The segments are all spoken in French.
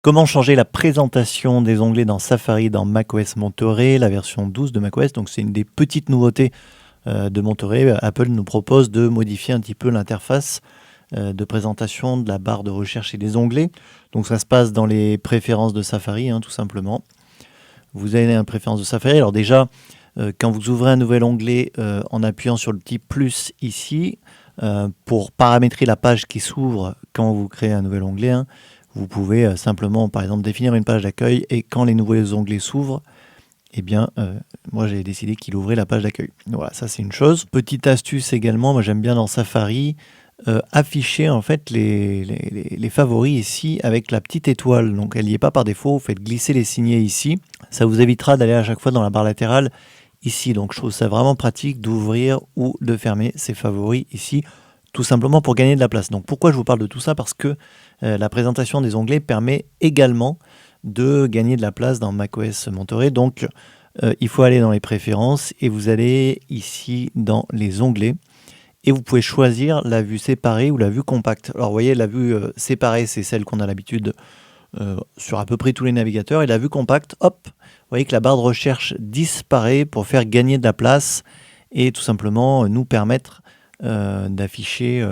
Comment changer la présentation des onglets dans Safari dans macOS Monterey, la version 12 de macOS. Donc c'est une des petites nouveautés de Monterey. Apple nous propose de modifier un petit peu l'interface de présentation de la barre de recherche et des onglets. Donc ça se passe dans les préférences de Safari, tout simplement. Vous avez une préférence de Safari. Alors déjà, quand vous ouvrez un nouvel onglet en appuyant sur le petit plus ici, pour paramétrer la page qui s'ouvre quand vous créez un nouvel onglet, vous pouvez simplement, par exemple, définir une page d'accueil et quand les nouveaux onglets s'ouvrent, eh bien, moi j'ai décidé qu'il ouvrait la page d'accueil. Voilà, ça c'est une chose. Petite astuce également, moi j'aime bien dans Safari afficher en fait les favoris ici avec la petite étoile. Donc elle n'y est pas par défaut, vous faites glisser les signets ici. Ça vous évitera d'aller à chaque fois dans la barre latérale ici. Donc je trouve ça vraiment pratique d'ouvrir ou de fermer ces favoris ici, tout simplement pour gagner de la place. Donc pourquoi je vous parle de tout ça? Parce que la présentation des onglets permet également de gagner de la place dans macOS Monterey. Donc il faut aller dans les préférences et vous allez ici dans les onglets et vous pouvez choisir la vue séparée ou la vue compacte. Alors vous voyez, la vue séparée, c'est celle qu'on a l'habitude sur à peu près tous les navigateurs, et la vue compacte, hop, vous voyez que la barre de recherche disparaît pour faire gagner de la place et tout simplement nous permettre d'afficher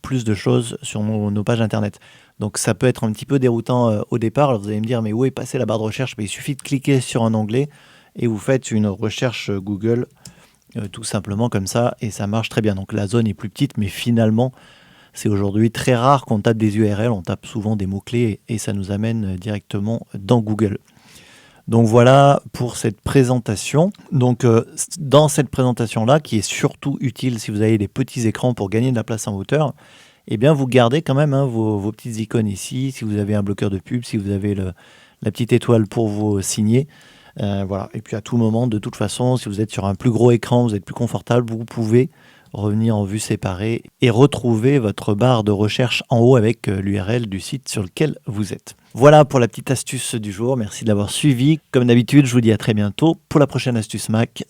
plus de choses sur nos pages internet. Donc ça peut être un petit peu déroutant au départ. Alors vous allez me dire, mais où est passée la barre de recherche? Il suffit de cliquer sur un onglet et vous faites une recherche Google tout simplement comme ça, et ça marche très bien. Donc la zone est plus petite, mais finalement c'est aujourd'hui très rare qu'on tape des URL, on tape souvent des mots-clés et ça nous amène directement dans Google. Donc voilà pour cette présentation. Donc dans cette présentation-là, qui est surtout utile si vous avez des petits écrans pour gagner de la place en hauteur, eh bien vous gardez quand même vos petites icônes ici, si vous avez un bloqueur de pub, si vous avez la petite étoile pour vous signer. Voilà. Et puis à tout moment, de toute façon, si vous êtes sur un plus gros écran, vous êtes plus confortable, vous pouvez revenir en vue séparée et retrouver votre barre de recherche en haut avec l'URL du site sur lequel vous êtes. Voilà pour la petite astuce du jour, merci de l'avoir suivi. Comme d'habitude, je vous dis à très bientôt pour la prochaine astuce Mac.